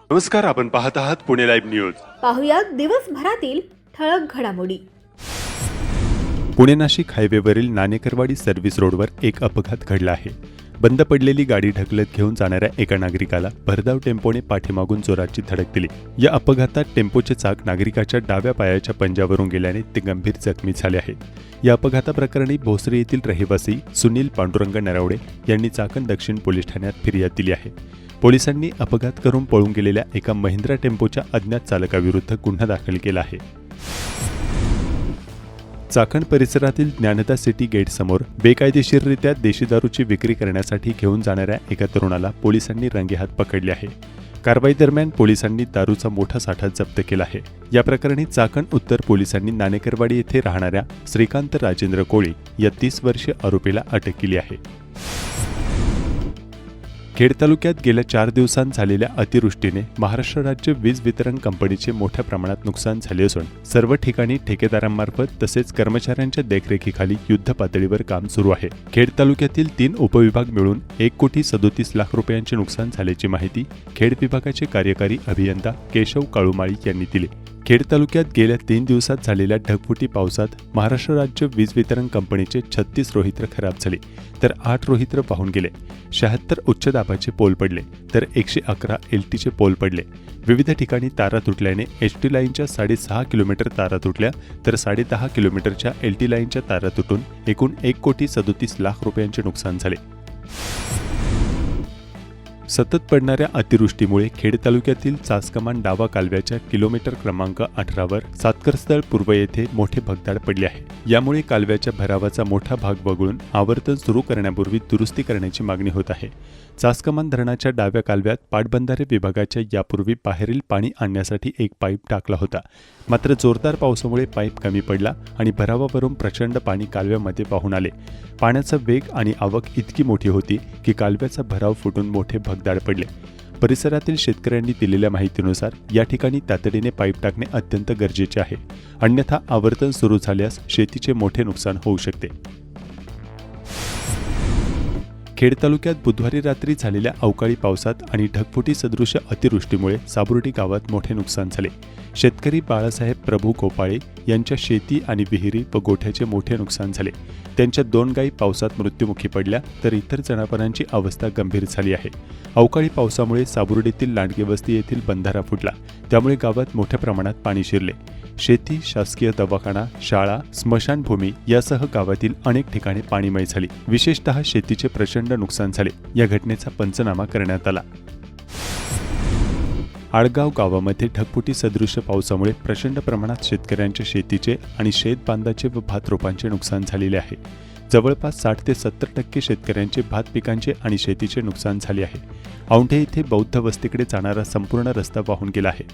नमस्कार, आपण पाहत आहात पुणे लाईव्ह न्यूज. पाहुयात दिवसभरातील ठळक घडामोडी. पुणे नाशिक हायवेवरील नाणेकरवाडी सर्व्हिस रोडवर एक अपघात घडला आहे. बंद पडलेली गाडी ढकलत घेऊन जाणाऱ्या एका नागरिकाला भरधाव टेम्पोने पाठीमागून जोराची धडक दिली. या अपघातात टेम्पोचे चाक नागरिकाच्या डाव्या पायाच्या पंजावरून गेल्याने ते गंभीर जखमी झाले आहेत. या अपघाताप्रकरणी भोसरी येथील रहिवासी सुनील पांडुरंग नरावडे यांनी चाकण दक्षिण पोलीस ठाण्यात फिर्याद दिली आहे. पोलिसांनी अपघात करून पळून गेलेल्या एका महिंद्रा टेम्पोच्या अज्ञात चालकाविरुद्ध गुन्हा दाखल केला आहे. चाकण परिसरातील ज्ञानदा सिटी गेट समोर बेकायदेशीररित्या देशी दारूची विक्री करण्यासाठी घेऊन जाणाऱ्या एका तरुणाला पोलिसांनी रंगेहात पकडले आहे. कारवाई दरम्यान पोलिसांनी दारूचा मोठा साठा जप्त केला आहे. या प्रकरणी चाकण उत्तर पोलिसांनी नाणेकरवाडी येथे राहणाऱ्या श्रीकांत राजेंद्र कोळी या 30 वर्षीय आरोपीला अटक केली आहे. खेड तालुक्यात गेल्या 4 दिवसांत झालेल्या अतिवृष्टीने महाराष्ट्र राज्य वीज वितरण कंपनीचे मोठ्या प्रमाणात नुकसान झाले असून सर्व ठिकाणी ठेकेदारांमार्फत तसेच कर्मचाऱ्यांच्या देखरेखीखाली युद्ध पातळीवर काम सुरू आहे. खेड तालुक्यातील 3 उपविभाग मिळून 1,37,00,000 रुपयांचे नुकसान झाल्याची माहिती खेड विभागाचे कार्यकारी अभियंता केशव काळुमाळी यांनी दिली. खेड तालुक्यात गेल्या 3 दिवसात झालेल्या ढगफुटी पावसात महाराष्ट्र राज्य वीज वितरण कंपनीचे 36 रोहित्र खराब झाले, तर 8 रोहित्र वाहून गेले. 76 उच्च दाबाचे पोल पडले, तर 111 एलटीचे पोल पडले. विविध ठिकाणी तारा तुटल्याने एसटी लाईनच्या 6.5 किलोमीटर तारा तुटल्या, तर 10.5 किलोमीटरच्या एलटी लाईनच्या तारा तुटून एकूण 1,37,00,000 रुपयांचे नुकसान झाले. सतत पडणाऱ्या अतिवृष्टीमुळे खेड तालुक्यातील चासकमान डावा कालव्याच्या किलोमीटर क्रमांक 18वर सातकरस्थळ पूर्व येथे मोठे भगदाड पडले आहे. यामुळे कालव्याच्या भरावाचा मोठा भाग वगळून आवर्तन सुरू करण्यापूर्वी दुरुस्ती करण्याची मागणी होत आहे. चासकमान धरणाच्या डाव्या कालव्यात पाटबंधारे विभागाच्या यापूर्वी बाहेरील पाणी आणण्यासाठी एक पाईप टाकला होता. मात्र जोरदार पावसामुळे पाईप कमी पडला आणि भरावावरून प्रचंड पाणी कालव्यामध्ये वाहून आले. पाण्याचा वेग आणि आवक इतकी मोठी होती की कालव्याचा भराव फुटून मोठे भगदाड पडले. परिसरातील शेतकऱ्यांनी दिलेल्या माहितीनुसार या ठिकाणी तातडीने पाईप टाकणे अत्यंत गरजेचे आहे, अन्यथा आवर्तन सुरू झाल्यास शेतीचे मोठे नुकसान होऊ शकते. खेड तालुक्यात बुधवारी रात्री झालेल्या अवकाळी पावसात आणि ढगफुटी सदृश अतिवृष्टीमुळे साबुर्डी गावात मोठे नुकसान झाले. शेतकरी बाळासाहेब प्रभू गोपाळे यांच्या शेती आणि विहिरी व गोठ्याचे मोठे नुकसान झाले. त्यांच्या 2 गायी पावसात मृत्युमुखी पडल्या, तर इतर जनावरांची अवस्था गंभीर झाली आहे. अवकाळी पावसामुळे साबुर्डीतील लांडगे वस्ती येथील बंधारा फुटला, त्यामुळे गावात मोठ्या प्रमाणात पाणी शिरले. शेती, शासकीय दवाखाना, शाळा, स्मशानभूमी यासह गावातील अनेक ठिकाणी पाणीमय झाली. विशेषतः शेतीचे प्रचंड नुकसान झाले. या घटनेचा पंचनामा करण्यात आला. आडगाव गावामध्ये ढगफुटी सदृश पावसामुळे प्रचंड प्रमाणात शेतकऱ्यांच्या शेतीचे आणि शेतबांधाचे व भात रोपांचे नुकसान झालेले आहे. जवळपास 60 ते 70% शेतकऱ्यांचे भात पिकांचे आणि शेतीचे नुकसान झाले आहे. औंढे येथे बौद्ध वस्तीकडे जाणारा संपूर्ण रस्ता वाहून गेला आहे.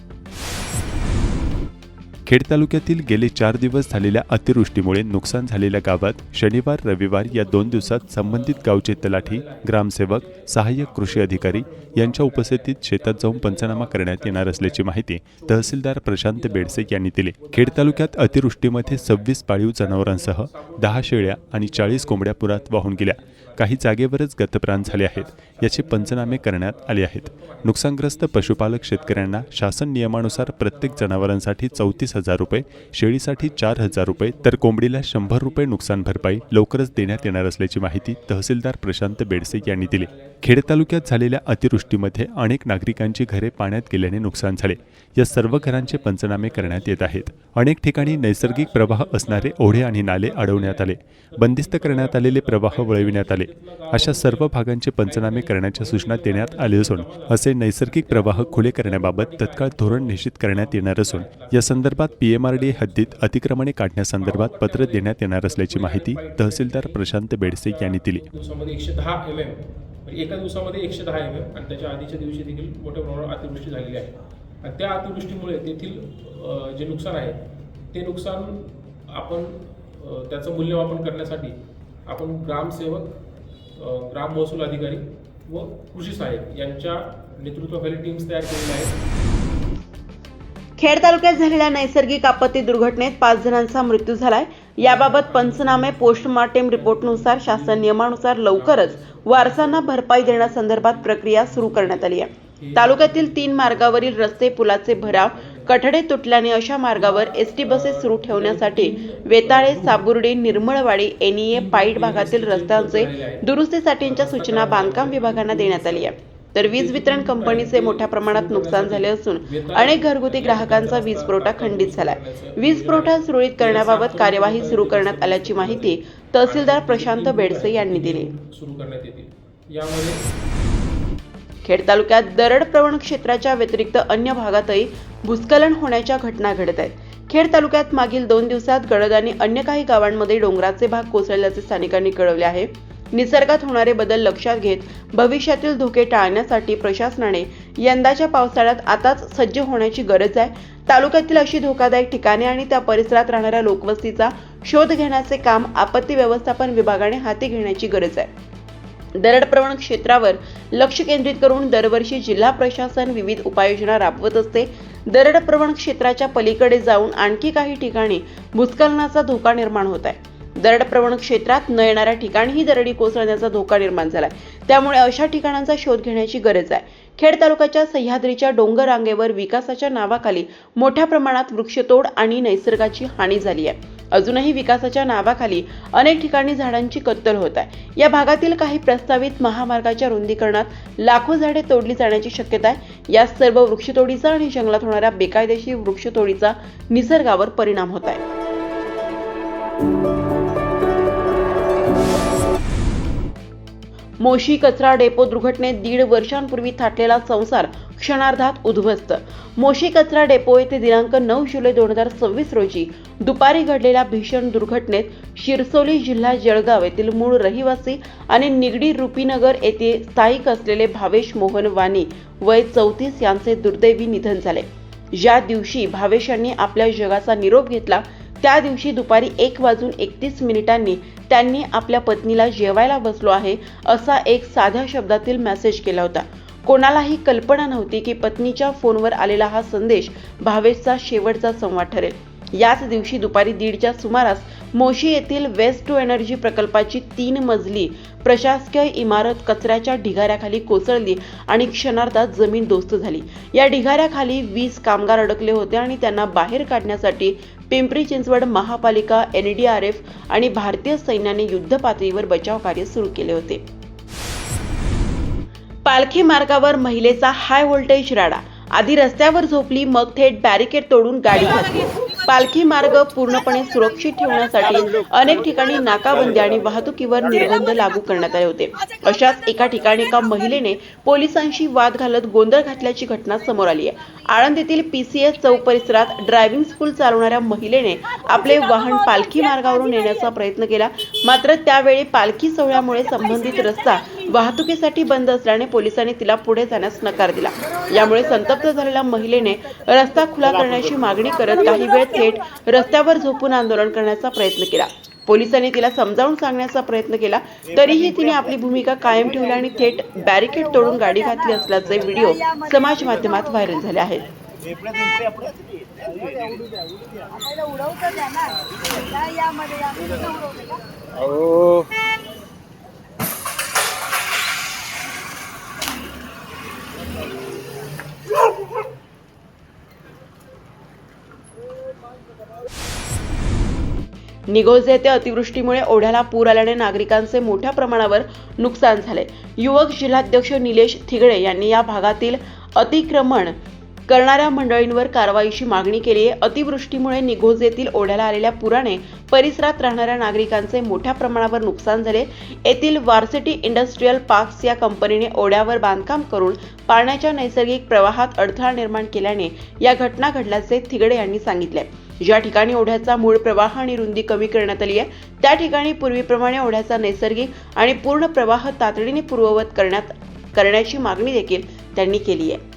खेड तालुक्यातील गेले 4 दिवस झालेल्या अतिवृष्टीमुळे नुकसान झालेल्या गावात शनिवार रविवार या 2 दिवसात संबंधित गावचे तलाठी, ग्रामसेवक, सहाय्यक कृषी अधिकारी यांच्या उपस्थितीत शेतात जाऊन पंचनामा करण्यात येणार असल्याची माहिती तहसीलदार प्रशांत बेडसे यांनी दिली. खेड तालुक्यात अतिवृष्टीमध्ये 26 पाळीव जनावरांसह 10 शेळ्या आणि 40 कोंबड्या पुरात वाहून गेल्या. काही जागेवरच गतप्राण झाले आहेत. याचे पंचनामे करण्यात आले आहेत. नुकसानग्रस्त पशुपालक शेतकऱ्यांना शासन नियमानुसार प्रत्येक जनावरांसाठी 34,000 रुपये, शेळीसाठी 4,000 रुपये, तर कोंबडीला 100 रुपये नुकसान भरपाई लवकरच देण्यात येणार असल्याची माहिती तहसीलदार प्रशांत बेडसे यांनी दिली. खेड तालुक्यात झालेल्या अतिवृष्टीमध्ये अनेक नागरिकांची घरे पाण्यात गेल्याने नुकसान झाले. या सर्व घरांचे पंचनामे करण्यात येत आहेत. अनेक ठिकाणी नैसर्गिक प्रवाह असणारे ओढे आणि नाले अडवण्यात आले. बंदिस्त करण्यात आलेले प्रवाह वळविण्यात आले. अशा सर्व भागांचे पंचनामे करण्याच्या सूचना देण्यात आल्या असून असे नैसर्गिक प्रवाह खुले करण्याबाबत तत्काळ धोरण निश्चित करण्यात येणार असून या संदर्भात PMRD हद्दीत अतिक्रमणे काढण्यासंदर्भात पत्र देण्यात येणार असल्याची माहिती तहसीलदार प्रशांत बेडसे यांनी दिली. एका दिवसामध्ये 110 mm आणि त्याच्या आधीच्या दिवशी देखील मोठ्या प्रमाणावर अतिवृष्टी झालेली आहे. आणि त्या अतिवृष्टीमुळे तेथील जे नुकसान आहे ते नुकसान आपण त्याचं मूल्यमापन करण्यासाठी आपण ग्रामसेवक, ग्राम महसूल अधिकारी व कृषी सहाय्यक यांच्या नेतृत्वाखाली टीम्स तयार केलेल्या आहेत. खेड तालुक्यात झालेल्या नैसर्गिक आपत्ती दुर्घटनेत 5 जणांचा मृत्यू झालाय. याबाबत पंचनामे पोस्टमार्टम रिपोर्टनुसार शासन नियमानुसार लवकरच वारसांना भरपाई देण्यासंदर्भात प्रक्रिया सुरू करण्यात आली आहे. तालुक्यातील 3 मार्गावरील रस्ते पुलाचे भराव, कठडे तुटल्याने अशा मार्गावर एसटी बसेस सुरू ठेवण्यासाठी वेताळे, साबुर्डी, निर्मळवाडी, एनईए, पाईट भागातील रस्त्यांचे दुरुस्तीसाठीच्या सूचना बांधकाम विभागांना देण्यात आली आहे. तर वीज वितरण कंपनीचे मोठ्या प्रमाणात नुकसान झाले असून अनेक घरगुती ग्राहकांचा वीज पुरवठा खंडित झालाय. वीज पुरवठा सुरळीत करण्याबाबत कार्यवाही सुरू करण्यात आल्याची माहिती तहसीलदार प्रशांत बेडसे यांनी दिली. सुरू करण्यात येतील. यामध्ये खेड तालुक्यात दरड प्रवण क्षेत्राच्या व्यतिरिक्त अन्य भागातही भूस्खलन होण्याच्या घटना घडत आहेत. खेड तालुक्यात मागील 2 दिवसात गडद आणि अन्य काही गावांमध्ये डोंगराचे भाग कोसळल्याचे स्थानिकांनी कळवले आहे. निसर्गात होणारे बदल लक्षात घेत भविष्यातील धोके टाळण्यासाठी प्रशासनाने यंदाच्या पावसाळ्यात आताच सज्ज होण्याची गरज आहे. तालुक्यातील अशी धोकादायक ठिकाणे आणि त्या परिसरात राहणाऱ्या लोकवस्तीचा शोध घेण्याचे काम आपत्ती व्यवस्थापन विभागाने हाती घेण्याची गरज आहे. दरड प्रवण क्षेत्रावर लक्ष केंद्रित करून दरवर्षी जिल्हा प्रशासन विविध उपाययोजना राबवत असते. दरड प्रवण क्षेत्राच्या पलीकडे जाऊन आणखी काही ठिकाणी भूस्खलनाचा धोका निर्माण होत आहे. दरड प्रवण क्षेत्रात न येणाऱ्या ठिकाणीही दरडी कोसळण्याचा धोका निर्माण झालाय. त्यामुळे अशा ठिकाणांचा शोध घेण्याची गरज आहे. खेड तालुक्याच्या सह्याद्रीच्या डोंगर रांगेवर विकासाच्या नावाखाली मोठ्या प्रमाणात वृक्षतोड आणि निसर्गाची हानी झाली आहे. अजूनही विकासाच्या नावाखाली अनेक ठिकाणी झाडांची कत्तल होत आहे. या भागातील काही प्रस्तावित महामार्गाच्या रुंदीकरणात लाखो झाडे तोडली जाण्याची शक्यता आहे. या सर्व वृक्षतोडीचा आणि जंगलात होणाऱ्या बेकायदेशीर वृक्षतोडीचा निसर्गावर परिणाम होत आहे. मोशी कचरा डेपो दुर्घटनेत 1.5 वर्षांपूर्वी थाटलेला संसार क्षणार्धात उद्ध्वस्त. मोशी कचरा डेपो येथे दिनांक 9 जुलै 2026 रोजी दुपारी घडलेल्या भीषण दुर्घटनेत शिरसोली जिल्हा जळगाव येथील मूळ रहिवासी आणि निगडी रुपीनगर येथे स्थायिक असलेले भावेश मोहन वाणी वय 34 यांचे दुर्दैवी निधन झाले. ज्या दिवशी भावेश यांनी आपल्या जगाचा निरोप घेतला त्या दिवशी दुपारी 1:31 त्यांनी आपल्या पत्नीला जेवायला बसलो आहे असा एक साध्या शब्दातील मेसेज केला होता. कोणालाही कल्पना नव्हती की पत्नीच्या फोनवर आलेला हा संदेश भावेशचा शेवटचा संवाद ठरेल. याच दिवशी दुपारी 1:30च्या सुमारास मोशी येथील वेस्ट टू एनर्जी प्रकल्पाची 3 मजली प्रशासकीय इमारत कचऱ्याच्या ढिगाऱ्याखाली कोसळली आणि क्षणार्धात जमीनदोस्त झाली. या ढिगाऱ्याखाली 20 कामगार अडकले होते आणि त्यांना बाहेर काढण्यासाठी पिंपरी चिंचवड महापालिका, NDRF आणि भारतीय सैन्याने युद्ध पातळीवर बचाव कार्य सुरू केले होते. पालखी मार्गावर महिलेचा हाय व्होल्टेज राडा. आधी रस्त्यावर झोपली, मग थेट बॅरिकेड तोडून गाडी घातली. पालखी मार्ग पूर्णपणे सुरक्षित ठेवण्यासाठी अनेक ठिकाणी नाकाबंदी आणि वाहतुकीवर निर्बंध लागू करण्यात आले होते. अशाच एका ठिकाणी एका महिलेने पोलिसांशी वाद घालत गोंधळ घातल्याची घटना समोर आली आहे. आळंदीतील PCS चौक परिसरात ड्रायव्हिंग स्कूल चालवणाऱ्या महिलेने आपले वाहन पालखी मार्गावरून नेण्याचा प्रयत्न केला. मात्र त्यावेळी पालखी सोहळ्यामुळे संबंधित रस्ता वाहतुकीसाठी बंद असल्याने पोलिसांनी तिला पुढे जाण्यास नकार दिला. यामुळे संतप्त झालेल्या महिलेने रस्ता खुला करण्याची मागणी करत काही वेळ थेट रस्त्यावर झोपून आंदोलन करण्याचा प्रयत्न केला. पोलिसांनी तिला समजावून सांगण्याचा प्रयत्न केला, तरीही तिने आपली भूमिका कायम ठेवली आणि थेट बॅरिकेड तोडून गाडी घातली असल्याचे व्हिडिओ समाज माध्यमात व्हायरल झाले आहेत. निघोज येथे अतिवृष्टीमुळे ओढ्याला पूर आल्याने नागरिकांचे मोठ्या प्रमाणावर नुकसान झाले. युवक जिल्हाध्यक्ष निलेश थिगडे यांनी या भागातील अतिक्रमण करणाऱ्या मंडळींवर कारवाईची मागणी केली आहे. अतिवृष्टीमुळे निघोज येथील ओढ्याला आलेल्या पुराने परिसरात राहणाऱ्या नागरिकांचे मोठ्या प्रमाणावर नुकसान झाले. येथील वारसिटी इंडस्ट्रियल पार्क्स या कंपनीने ओढ्यावर बांधकाम करून पाण्याच्या नैसर्गिक प्रवाहात अडथळा निर्माण केल्याने या घटना घडल्याचे थिगडे यांनी सांगितले. ज्या ठिकाणी ओढ्याचा मूळ प्रवाह आणि रुंदी कमी करण्यात आली आहे त्या ठिकाणी पूर्वीप्रमाणे ओढ्याचा नैसर्गिक आणि पूर्ण प्रवाह तातडीने पूर्ववत करण्याची मागणी देखील त्यांनी केली आहे.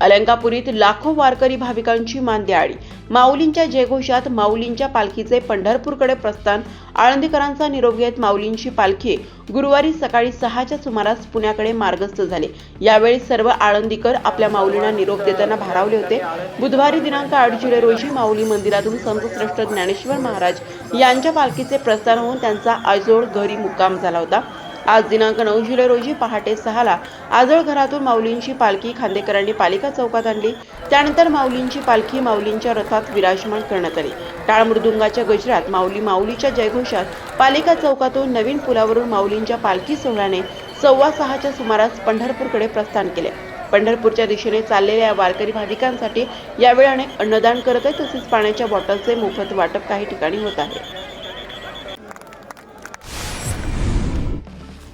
अलंकापुरीत लाखो वारकरी भाविकांची मांदियाळी. माऊलींच्या जयघोषात माऊलींच्या पालखीचे पंढरपूरकडे प्रस्थान. आळंदीकरांचा निरोप घेत माऊलींची पालखी गुरुवारी सकाळी 6च्या सुमारास पुण्याकडे मार्गस्थ झाले. यावेळी सर्व आळंदीकर आपल्या माऊलींना निरोप देताना भारावले होते. बुधवारी दिनांक 8 जुलै रोजी माऊली मंदिरातून संतश्रेष्ठ ज्ञानेश्वर महाराज यांच्या पालखीचे प्रस्थान होऊन त्यांचा आजोळ घरी मुक्काम झाला होता. आज दिनांक 9 जुलै रोजी पहाटे 6ला आजळ घरातून माऊलींची पालखी खांदेकरांनी पालिका चौकात आणली. त्यानंतर माऊलींची पालखी माऊलींच्या रथात विराजमान करण्यात आली. टाळ मृदुंगाच्या गजरात माऊलीच्या जयघोषात पालिका चौकातून नवीन पुलावरून माऊलींच्या पालखी सोहळ्याने 6:15च्या सुमारास पंढरपूरकडे प्रस्थान केले. पंढरपूरच्या दिशेने चाललेल्या या वारकरी भाविकांसाठी यावेळी अनेक अन्नदान करत आहेत. तसेच पाण्याच्या बॉटलचे मोफत वाटप काही ठिकाणी होत आहे.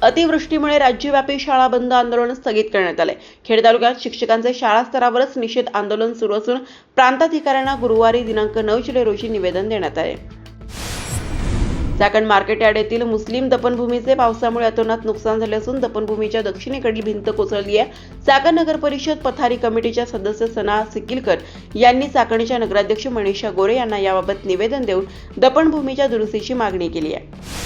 अतिवृष्टीमुळे राज्यव्यापी शाळा बंद आंदोलन स्थगित करण्यात आले. खेड तालुक्यात शिक्षकांचे शाळा स्तरावरच निषेध आंदोलन सुरू असून प्रांताधिकाऱ्यांना गुरुवारी दिनांक 9 जुलै रोजी निवेदन देण्यात आले. चाकण मार्केट यार्ड येथील मुस्लिम दफनभूमीचे पावसामुळे अतोनात नुकसान झाले असून दफनभूमीच्या दक्षिणेकडील भिंत कोसळली आहे. चाकण नगर परिषद पथारी कमिटीच्या सदस्य सना सिकिलकर यांनी चाकणच्या नगराध्यक्ष मनीषा गोरे यांना याबाबत निवेदन देऊन दफनभूमीच्या दुरुस्तीची मागणी केली आहे.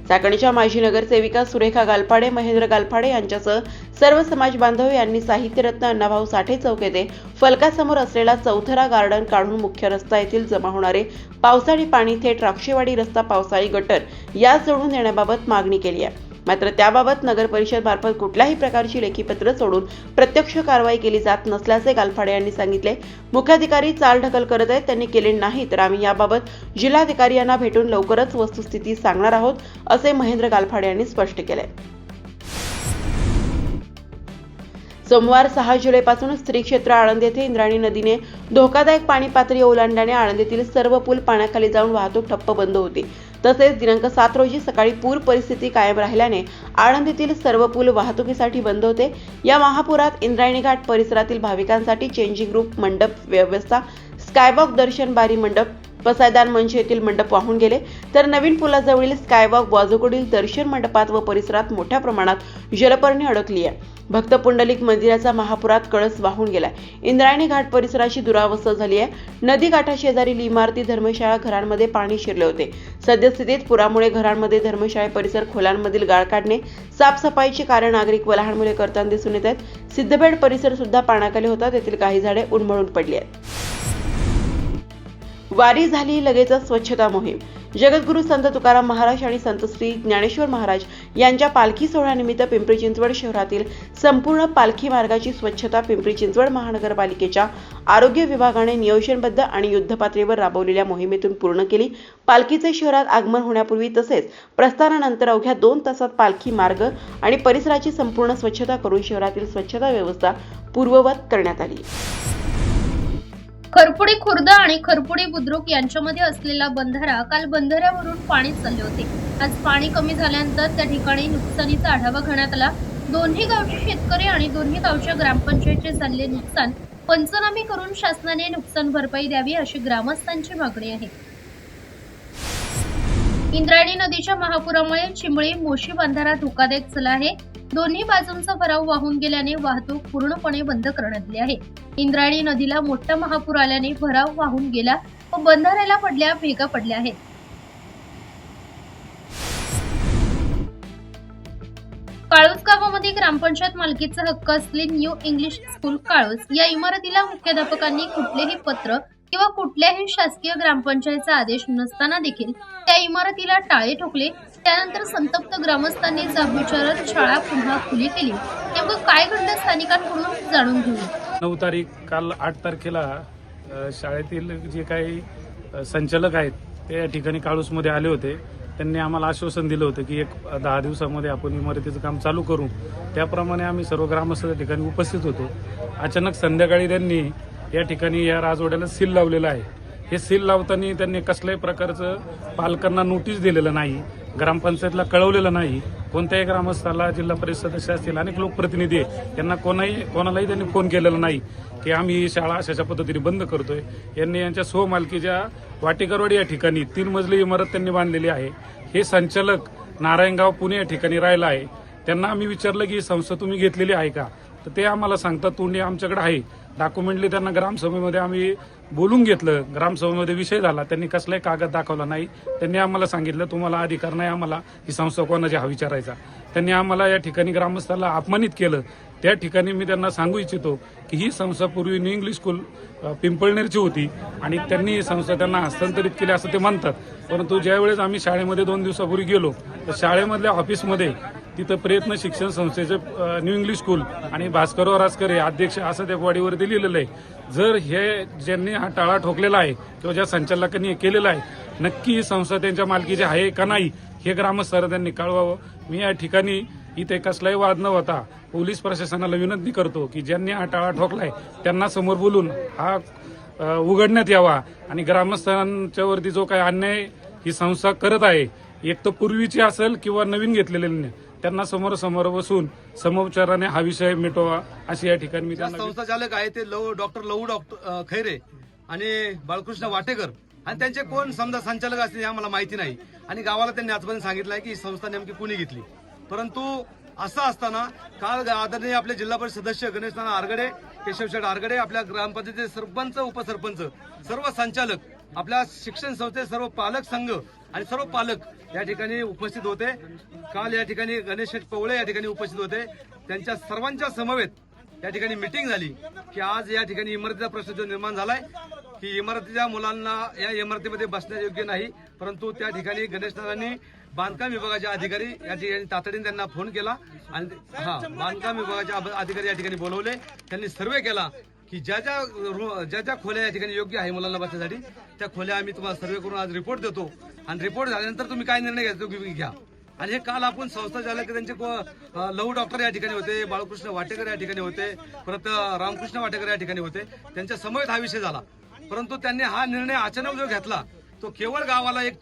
चाकणच्या माजी नगरसेविका सुरेखा गालफाडे, महेंद्र गालफाडे यांच्यासह सर्व समाज बांधव यांनी साहित्यरत्न अण्णाभाऊ साठे चौक येथे फलकासमोर असलेला चौथरा गार्डन काढून मुख्य रस्ता येथील जमा होणारे पावसाळी पाणी थेट राक्षेवाडी रस्ता पावसाळी गटर यास जोडून देण्याबाबत मागणी केली आहे. मात्र त्याबाबत नगर परिषद मार्फत कुठल्याही प्रकारची लेखी पत्र सोडून प्रत्यक्ष कारवाई केली जात नसल्याचे गालफाडे यांनी सांगितले. मुख्याधिकारी चालढकल करत आहेत, त्यांनी केले नाही तर आम्ही याबाबत जिल्हाधिकारी यांना भेटून लवकरच वस्तुस्थिती सांगणार आहोत, असे महेंद्र गालफाडे यांनी स्पष्ट केले. सोमवार 6 जुलैपासून श्री क्षेत्र आळंद येथे इंद्रायणी नदीने धोकादायक पाणी पातळी ओलांडल्याने आळंदीतील सर्व पूल पाण्याखाली जाऊन वाहतूक ठप्प बंद होती. तसेच दिनांक 7 रोजी सकाळी पूर परिस्थिती कायम राहिल्याने आळंदीतील सर्व पूल वाहतुकीसाठी बंद होते. या महापुरात इंद्रायणी घाट परिसरातील भाविकांसाठी चेंजिंग रूम मंडप व्यवस्था, स्कायवॉक दर्शन बारी मंडप, पसायदान मंच येथील मंडप वाहून गेले. तर नवीन पुलाजवळील स्कायवॉक बाजूकडील दर्शन मंडपात व परिसरात मोठ्या प्रमाणात जलपर्णी अडकली आहे. भक्त पुंडलिक मंदिराचा महापुरात कळस वाहून गेला. इंद्रायणी घाट परिसराची दुरावस्था झाली आहे. नदी काठाशेजारील इमारती, धर्मशाळा, घरांमध्ये पाणी शिरले होते. सद्यस्थितीत पुरामुळे घरांमध्ये, धर्मशाळा परिसर, खोल्यांमधील गाळ काढणे, साफसफाईचे कार्य नागरिक व लहान मुले करताना दिसून येत आहेत. सिद्धपेठ परिसर सुद्धा पाण्याखाली होता. तेथील काही झाडे उन्मळून पडली आहेत. वारी झाली लगेचच स्वच्छता मोहीम. जगद्गुरू संत तुकाराम महाराज आणि संत श्री ज्ञानेश्वर महाराज यांच्या पालखी सोहळ्यानिमित्त पिंपरी चिंचवड शहरातील संपूर्ण पालखी मार्गाची स्वच्छता पिंपरी चिंचवड महानगरपालिकेच्या आरोग्य विभागाने नियोजनबद्ध आणि युद्धपातळीवर राबवलेल्या मोहिमेतून पूर्ण केली. पालखीचे शहरात आगमन होण्यापूर्वी तसेच प्रस्थानानंतर अवघ्या 2 तासात पालखी मार्ग आणि परिसराची संपूर्ण स्वच्छता करून शहरातील स्वच्छता व्यवस्था पूर्ववत करण्यात आली. खरपुडी खुर्द आणि खरपुडी बुद्रुक यांच्यामध्ये असलेला बंधारा, काल बंधाऱ्यावरून पाणी चालले होते. आज पाणी कमी झाल्यानंतर त्या ठिकाणी नुकसानीचा आढावा घेण्यात आला. दोन्ही गावचे शेतकरी आणि दोन्ही गावच्या ग्रामपंचायतचे झालेले नुकसान पंचनामे करून शासनाने नुकसान भरपाई द्यावी अशी ग्रामस्थांची मागणी आहे. इंद्रायणी नदीच्या महापुरामुळे चिंबळी मोशी बंधारा धोकादायक झाला आहे. दोन्ही बाजूंचा भराव वाहून गेल्याने वाहतूक पूर्णपणे बंद करण्यात आली आहे. इंद्रायणी नदीला मोठा महापूर आल्याने भराव वाहून गेला व बंधाऱ्याला पडल्या भेगा पडल्या आहेत. काळूस गावामध्ये ग्रामपंचायत मालकीचा हक्क असलेली न्यू इंग्लिश स्कूल काळूस या इमारतीला मुख्याध्यापकांनी कुठलेही पत्र किंवा कुठल्याही शासकीय ग्रामपंचायतचा आदेश नसताना देखील त्या इमारतीला टाळे ठोकले. त्यानंतर संतप्त ग्रामस्थांनी जाब विचारत शाळा पुन्हा खुली केली. नेमकं काय घडलं स्थानिकांकडून जाणून घेऊ. 9 तारीख काल 8 तारखेला शाळेतील जे काही संचालक आहेत ते या ठिकाणी काळूसमध्ये आले होते. त्यांनी आम्हाला आश्वासन दिलं होतं की 10 दिवसामध्ये आपण इमारतीचं काम चालू करू. त्याप्रमाणे आम्ही सर्व ग्रामस्थ त्या ठिकाणी उपस्थित होतो. अचानक संध्याकाळी त्यांनी या ठिकाणी या राजवाड्याला सील लावलेलं आहे. हे सील लावताना त्यांनी कसल्याही प्रकारचं पालकांना नोटीस दिलेलं नाही, ग्रामपंचायतला कळवलेलं नाही, कोणत्याही ग्रामस्थाला, जिल्हा परिषद सदस्य असतील, अनेक लोकप्रतिनिधी आहे, त्यांना कोणालाही त्यांनी फोन केलेला नाही की आम्ही ही शाळा अशा पद्धतीने बंद करतोय. यांनी यांच्या स्वमालकीच्या वाटेकरवाडी या ठिकाणी 3 मजली इमारत त्यांनी बांधलेली आहे. हे संचालक नारायणगाव पुणे या ठिकाणी राहिला आहे. त्यांना आम्ही विचारलं की ही संस्था तुम्ही घेतलेली आहे का, तर ते आम्हाला सांगतात तोंडी आमच्याकडे आहे. डॉक्युमेंटली त्यांना ग्रामसभेमध्ये आम्ही बोलून घेतलं, ग्रामसभेमध्ये विषय झाला, त्यांनी कसलाही कागद दाखवला नाही. त्यांनी आम्हाला सांगितलं तुम्हाला अधिकार नाही आम्हाला ही संस्था कोणाची हा विचारायचा. त्यांनी आम्हाला या ठिकाणी ग्रामस्थांना अपमानित केलं. त्या ठिकाणी मी त्यांना सांगू इच्छितो की ही संस्था पूर्वी न्यू इंग्लिश स्कूल पिंपळनेरची होती आणि त्यांनी ही संस्था त्यांना हस्तांतरित केली असं ते म्हणतात. परंतु ज्यावेळेस आम्ही शाळेमध्ये 2 दिवसापूर्वी गेलो तर शाळेमधल्या ऑफिसमध्ये तिथं प्रयत्न शिक्षण संस्थेचे न्यू इंग्लिश स्कूल आणि भास्करराव रासकर हे अध्यक्ष असं त्या बॉडीवरती लिहिलेलं आहे. जर हे ज्यांनी हा टाळा ठोकलेला आहे किंवा ज्या संचालकांनी हे केलेलं आहे नक्की ही संस्था त्यांच्या मालकीची आहे का नाही हे ग्रामस्थांनी कळवावं. मी या ठिकाणी इथे कसलाही वाद न होता पोलीस प्रशासनाला विनंती करतो की ज्यांनी हा टाळा ठोकलाय त्यांना समोर बोलून हा उघडण्यात यावा आणि ग्रामस्थांच्या वरती जो काही अन्याय ही संस्था करत आहे एक तर पूर्वीची असेल किंवा नवीन घेतलेले त्यांना समोर बसून समोपचाराने हा विषय मिटवा अशी या ठिकाणी मी त्यांना संस्थाचालक आहे ते डॉक्टर खैरे आणि बाळकृष्ण वाटेकर आणि त्यांचे कोण समजा संचालक असतील हे आम्हाला माहिती नाही आणि गावाला त्यांनी आजपर्यंत सांगितलं आहे की ही संस्था नेमकी कुणी घेतली. परंतु असं असताना काल आदरणीय आपले जिल्हा परिषद सदस्य गणेशनाना आरगडे, केशवशेठ आरगडे, आपल्या ग्रामपंचायतीचे सरपंच, उपसरपंच, सर्व संचालक, आपल्या शिक्षण संस्थेचे सर्व पालक संघ आणि सर्व पालक या ठिकाणी उपस्थित होते. काल या ठिकाणी गणेश पवळे या ठिकाणी उपस्थित होते. त्यांच्या सर्वांच्या समवेत या ठिकाणी मिटिंग झाली की आज या ठिकाणी इमारतीचा प्रश्न जो निर्माण झालाय की इमारतीच्या मुलांना या इमारतीमध्ये बसण्यास योग्य नाही. परंतु त्या ठिकाणी गणेशनानांनी बांधकाम विभागाचे अधिकारी या ठिकाणी तातडीने त्यांना फोन केला आणि बांधकाम विभागाचे अधिकारी या ठिकाणी बोलवले. त्यांनी सर्वे केला की ज्या ज्या खोल्या या ठिकाणी योग्य आहे मुलांना बसण्यासाठी त्या खोल्या आम्ही तुम्हाला सर्वे करून आज रिपोर्ट देतो आणि रिपोर्ट झाल्यानंतर तुम्ही काय निर्णय घ्यायचा तुम्ही घ्या. आणि हे काल आपण संस्था चालक त्यांचे लहू डॉक्टर या ठिकाणी होते, बाळकृष्ण वाटेकर या ठिकाणी होते, परत रामकृष्ण वाटेकर या ठिकाणी होते. त्यांच्या समवेत हा विषय झाला. परंतु त्यांनी हा निर्णय अचानक जो घेतला तो केवळ गावाला एक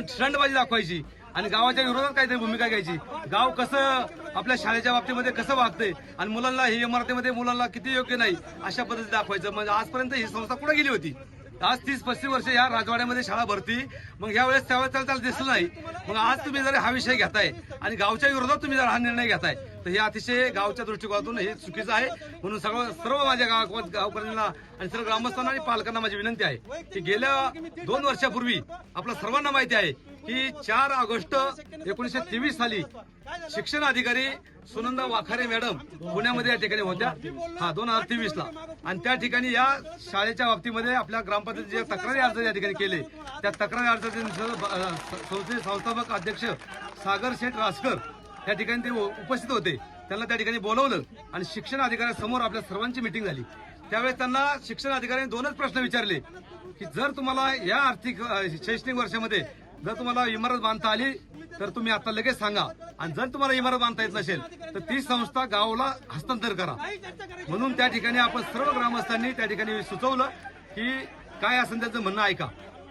स्टंटबाजी दाखवायची आणि गावाच्या विरोधात काहीतरी भूमिका घ्यायची. गाव कसं आपल्या शाळेच्या बाबतीमध्ये कसं वागतंय आणि मुलांना ही इमारतीमध्ये मुलांना किती योग्य नाही अशा पद्धतीने दाखवायचं. म्हणजे आजपर्यंत ही संस्था कुठे गेली होती? आज 30-35 वर्ष या राजवाड्यामध्ये शाळा भरती, मग यावेळेस त्यावेळेस त्याला दिसलं नाही. मग आज तुम्ही जर हा विषय घेताय आणि गावच्या विरोधात तुम्ही जर हा निर्णय घेताय तर हे अतिशय गावच्या दृष्टिकोनातून हे चुकीचं आहे. म्हणून सर्व माझ्या गावकऱ्यांना आणि सर्व ग्रामस्थांना आणि पालकांना माझी विनंती आहे की गेल्या 2 वर्षापूर्वी आपल्या सर्वांना माहिती आहे की 4 ऑगस्ट 1923 साली शिक्षण अधिकारी सुनंदा वाखारे मॅडम पुण्यामध्ये या ठिकाणी होत्या 2023 ला आणि त्या ठिकाणी या शाळेच्या बाबतीमध्ये आपल्या ग्रामपंचायतीचे तक्रारी अर्ज या ठिकाणी केले. त्या तक्रारी अर्जाचे संस्थेचे संस्थापक अध्यक्ष सागर शेठ रासकर या ठिकाणी ते उपस्थित होते. त्यांना त्या ठिकाणी बोलवलं आणि शिक्षण अधिकाऱ्यांसमोर आपल्या सर्वांची मिटिंग झाली. त्यावेळेस त्यांना शिक्षण अधिकाऱ्यांनी 2च प्रश्न विचारले की जर तुम्हाला या आर्थिक शैक्षणिक वर्षामध्ये जर तुम्हाला इमारत बांधता आली तर तुम्ही आता लगेच सांगा आणि जर तुम्हाला इमारत बांधता येत नसेल तर ती संस्था गावाला हस्तांतर करा. म्हणून त्या ठिकाणी आपण सर्व ग्रामस्थांनी त्या ठिकाणी सुचवलं की काय असेल त्याचं म्हणणं ऐका.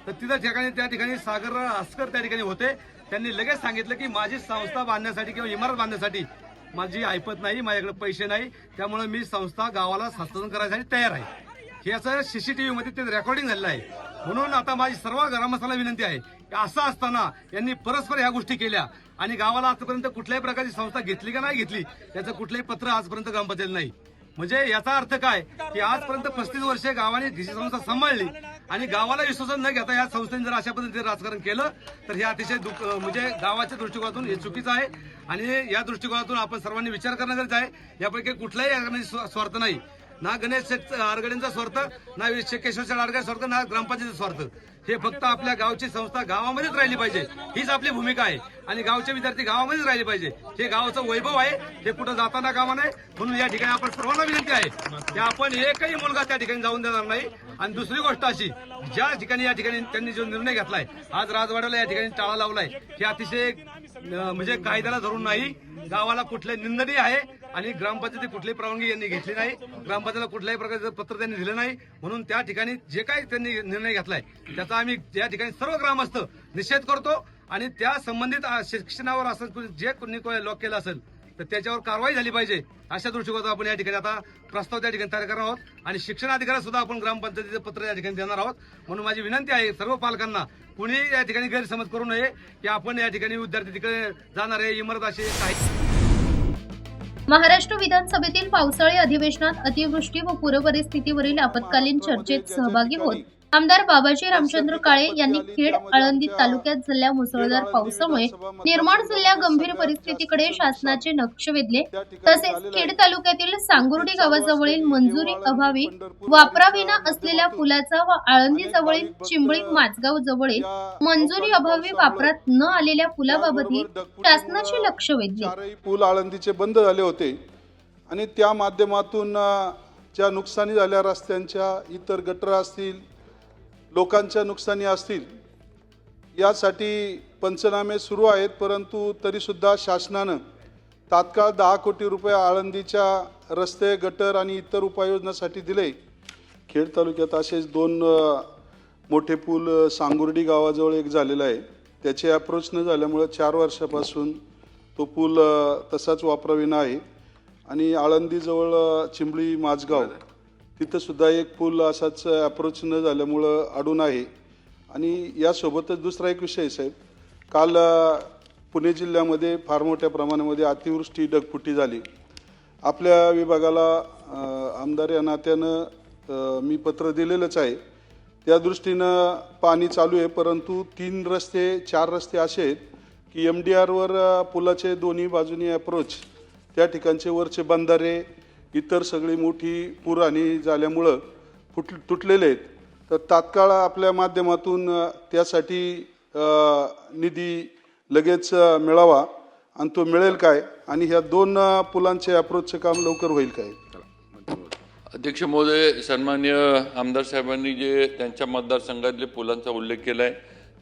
तर त्या ठिकाणी सागर रासकर त्या ठिकाणी होते. त्यांनी लगेच सांगितलं की माझी संस्था बांधण्यासाठी किंवा इमारत बांधण्यासाठी माझी ऐपत नाही, माझ्याकडे पैसे नाही, त्यामुळे मी संस्था गावाला हस्तांतरण करायसाठी तयार आहे. हे असं सीसीटीव्ही मध्ये ते रेकॉर्डिंग झालेलं आहे. म्हणून आता माझी सर्व ग्रामस्थांना विनंती आहे की असं असताना यांनी परस्पर ह्या गोष्टी केल्या आणि गावाला आजपर्यंत कुठल्याही प्रकारची संस्था घेतली का नाही घेतली याचं कुठलंही पत्र आजपर्यंत ग्रामपंचायत नाही. म्हणजे याचा अर्थ काय की आजपर्यंत 35 वर्षे गावाने ही संस्था सांभाळली आणि गावाला विश्वासात न घेता या संस्थेने जर अशा पद्धतीने राजकारण केलं तर हे अतिशय म्हणजे गावाच्या दृष्टिकोनातून हे चुकीचं आहे आणि या दृष्टिकोनातून आपण सर्वांनी विचार करणं गरजेचं आहे. यापैकी कुठलाही स्वार्थ नाही, ना गणेश आरगडेंचा स्वार्थ, ना केशवशेठ आरगडे स्वार्थ, ना ग्रामपंचायतीचा स्वार्थ. हे फक्त आपल्या गावची संस्था गावामध्येच राहिली पाहिजे हीच आपली भूमिका आहे आणि गावचे विद्यार्थी गावामध्येच राहिले पाहिजे. हे गावाचं वैभव आहे, हे कुठं जाताना कामा नये. म्हणून या ठिकाणी आपण सर्वांना विनंती आहे की आपण एकही मुलगा त्या ठिकाणी जाऊन देणार नाही. आणि दुसरी गोष्ट अशी ज्या ठिकाणी या ठिकाणी त्यांनी जो निर्णय घेतलाय आज राजवाड्याला या ठिकाणी टाळा लावलाय हे अतिशय म्हणजे कायद्याला धरून नाही, गावाला कुठले निंदनीय आहे आणि ग्रामपंचायती कुठलीही परवानगी यांनी घेतली नाही, ग्रामपंचायतीला कुठल्याही प्रकारचं पत्र त्यांनी दिलं नाही. म्हणून त्या ठिकाणी जे काही त्यांनी निर्णय घेतलाय त्याचा आम्ही या ठिकाणी सर्व ग्रामस्थ निषेध करतो आणि त्या संबंधित शिक्षणावर असेल जे कोणी लॉक केलं असेल तर त्याच्यावर कारवाई झाली पाहिजे अशा दृष्टिकोनातून आपण या ठिकाणी आता प्रस्ताव त्या ठिकाणी तयार करणार आहोत आणि शिक्षण अधिकाऱ्याला सुद्धा आपण ग्रामपंचायतीचं पत्र या ठिकाणी देणार आहोत. म्हणून माझी विनंती आहे सर्व पालकांना कुणी या ठिकाणी गैरसमज करू नये की आपण या ठिकाणी विद्यार्थी तिकडे जाणार आहे इमारत अशी काही. महाराष्ट्र विधानसभेतील पावसाळी अधिवेशनात अतिवृष्टी व पूरपरिस्थितीवरील आपत्कालीन चर्चेत सहभागी होत आमदार बाबाजी रामचंद्र काळे यांनी खेड आळंदी तालुक्यात झालेल्या मुसळधार पावसामुळे निर्माण झालेल्या गंभीर परिस्थितीकडे शासनाचे लक्ष वेधले। तसेच खेड तालुक्यातील सांगुर्डी गावाजवळील मंजुरी अभावी वापराविना असलेल्या पुलाचा व आळंदी जवळील चिंबळी माझगाव जवळील मंजुरी अभावी वापरात न आलेल्या पुलाबाबतही शासनाचे लक्ष वेधले। चारही पूल आळंदीचे बंद झाले होते आणि त्या माध्यमातून ज्या नुकसानी झाल्या रस्त्यांच्या, इतर गटर असतील, लोकांच्या नुकसानी असतील, यासाठी पंचनामे सुरू आहेत। परंतु तरीसुद्धा शासनानं तात्काळ 10 कोटी रुपये आळंदीच्या रस्ते, गटर आणि इतर उपाययोजनासाठी दिले। खेड तालुक्यात असेच 2 मोठे पूल सांगुर्डी गावाजवळ एक झालेला आहे, त्याचे अप्रोच न झाल्यामुळे 4 वर्षापासून तो पूल तसाच वापराविना आहे। आणि आळंदीजवळ चिंबळी माझगाव तिथं सुद्धा एक पूल असाच अप्रोच न झाल्यामुळं अडून आहे। आणि यासोबतच दुसरा एक विषय साहेब, काल पुणे जिल्ह्यामध्ये फार मोठ्या प्रमाणामध्ये अतिवृष्टी, ढगफुटी झाली। आपल्या विभागाला आमदार या नात्यानं मी पत्र दिलेलंच आहे, त्या दृष्टीनं पाणी चालू आहे। परंतु 4 रस्ते असे आहेत की MDRवर पुलाचे दोन्ही बाजूनी अप्रोच, त्या ठिकाणचे वरचे बंधारे, इतर सगळी मोठी पुरहानी झाल्यामुळं तुटलेले आहेत। तर तात्काळ आपल्या माध्यमातून त्यासाठी निधी लगेच मिळावा आणि तो मिळेल काय, आणि ह्या 2 पुलांचे अप्रोचचे काम लवकर होईल काय? अध्यक्ष महोदय, सन्माननीय आमदार साहेबांनी जे त्यांच्या मतदारसंघातले पुलांचा उल्लेख केला आहे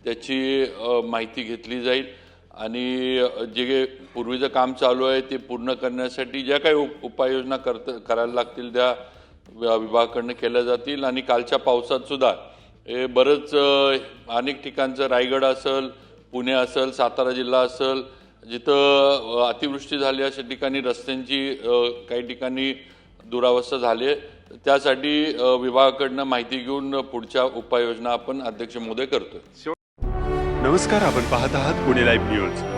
त्याची माहिती घेतली जाईल आणि जे पूर्वीचं काम चालू आहे ते पूर्ण करण्यासाठी ज्या काही उपाययोजना करायला लागतील त्या विभागाकडून केल्या जातील। आणि कालच्या पावसात सुद्धा बरंच अनेक ठिकाणचं, रायगड असेल, पुणे असेल, सातारा जिल्हा असेल, जिथं अतिवृष्टी झाली अशा ठिकाणी रस्त्यांची काही ठिकाणी दुरावस्था झाली आहे, त्यासाठी विभागाकडून माहिती घेऊन पुढच्या उपाययोजना आपण अध्यक्ष महोदय करतोय। नमस्कार, आपण पाहत आहात पुणे लाईव्ह न्यूज।